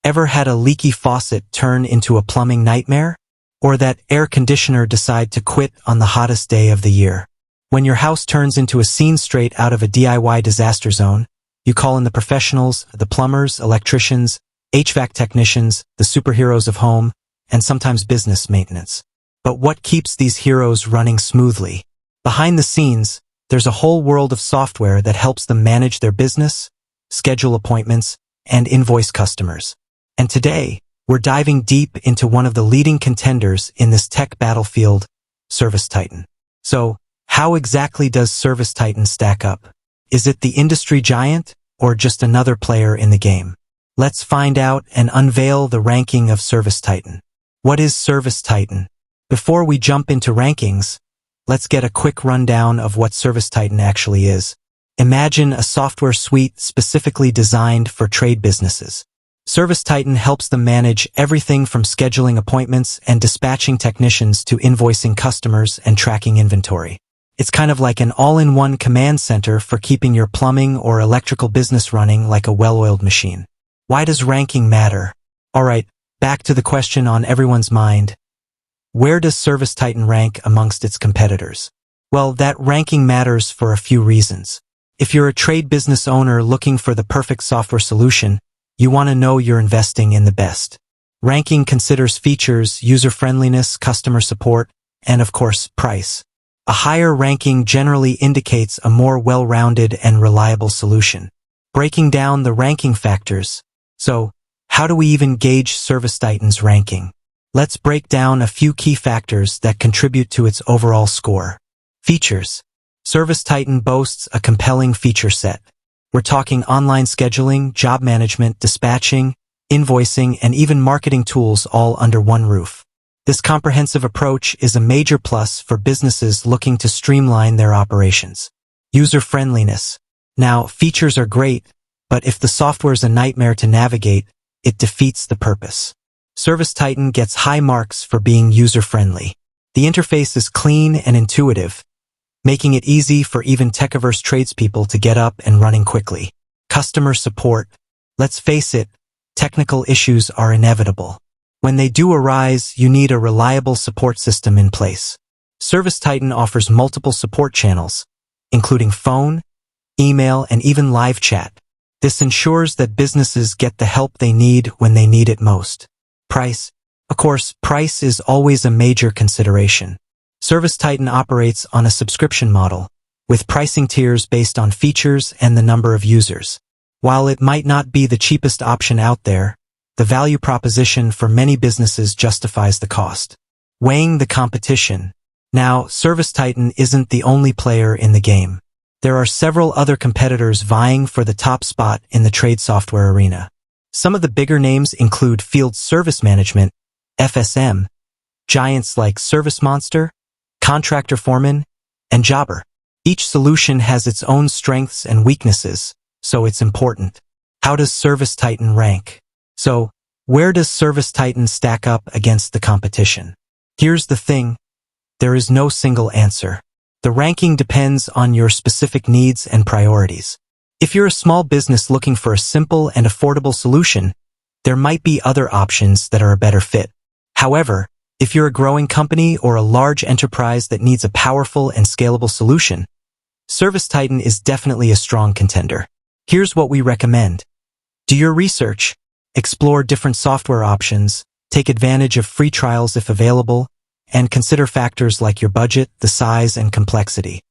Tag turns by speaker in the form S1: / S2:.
S1: Ever had a leaky faucet turn into a plumbing nightmare? Or that air conditioner decide to quit on the hottest day of the year? When your house turns into a scene straight out of a DIY disaster zone, you call in the professionals, the plumbers, electricians, HVAC technicians, the superheroes of home, and sometimes business maintenance. But what keeps these heroes running smoothly? Behind the scenes, there's a whole world of software that helps them manage their business, schedule appointments, and invoice customers. And today, we're diving deep into one of the leading contenders in this tech battlefield, ServiceTitan. So, how exactly does ServiceTitan stack up? Is it the industry giant, or just another player in the game? Let's find out and unveil the ranking of ServiceTitan. What is ServiceTitan? Before we jump into rankings, let's get a quick rundown of what ServiceTitan actually is. Imagine a software suite specifically designed for trade businesses. ServiceTitan helps them manage everything from scheduling appointments and dispatching technicians to invoicing customers and tracking inventory. It's kind of like an all-in-one command center for keeping your plumbing or electrical business running like a well-oiled machine. Why does ranking matter? Alright, back to the question on everyone's mind. Where does ServiceTitan rank amongst its competitors? Well, that ranking matters for a few reasons. If you're a trade business owner looking for the perfect software solution, you want to know you're investing in the best. Ranking considers features, user-friendliness, customer support, and of course, price. A higher ranking generally indicates a more well-rounded and reliable solution. Breaking down the ranking factors. So, how do we even gauge ServiceTitan's ranking? Let's break down a few key factors that contribute to its overall score. Features. ServiceTitan boasts a compelling feature set. We're talking online scheduling, job management, dispatching, invoicing, and even marketing tools all under one roof. This comprehensive approach is a major plus for businesses looking to streamline their operations. User-friendliness. Now, features are great, but if the software's a nightmare to navigate, it defeats the purpose. ServiceTitan gets high marks for being user-friendly. The interface is clean and intuitive, making it easy for even tech-averse tradespeople to get up and running quickly. Customer support. Let's face it, technical issues are inevitable. When they do arise, you need a reliable support system in place. ServiceTitan offers multiple support channels, including phone, email, and even live chat. This ensures that businesses get the help they need when they need it most. Price. Of course, price is always a major consideration. ServiceTitan operates on a subscription model, with pricing tiers based on features and the number of users. While it might not be the cheapest option out there, the value proposition for many businesses justifies the cost. Weighing the competition. Now, ServiceTitan isn't the only player in the game. There are several other competitors vying for the top spot in the trade software arena. Some of the bigger names include Field Service Management, FSM, giants like ServiceMonster, Contractor Foreman, and Jobber. Each solution has its own strengths and weaknesses, so it's important. How does ServiceTitan rank? So, where does ServiceTitan stack up against the competition? Here's the thing, there is no single answer. The ranking depends on your specific needs and priorities. If you're a small business looking for a simple and affordable solution, there might be other options that are a better fit. However, if you're a growing company or a large enterprise that needs a powerful and scalable solution, ServiceTitan is definitely a strong contender. Here's what we recommend. Do your research. Explore different software options, take advantage of free trials if available, and consider factors like your budget, the size, and complexity.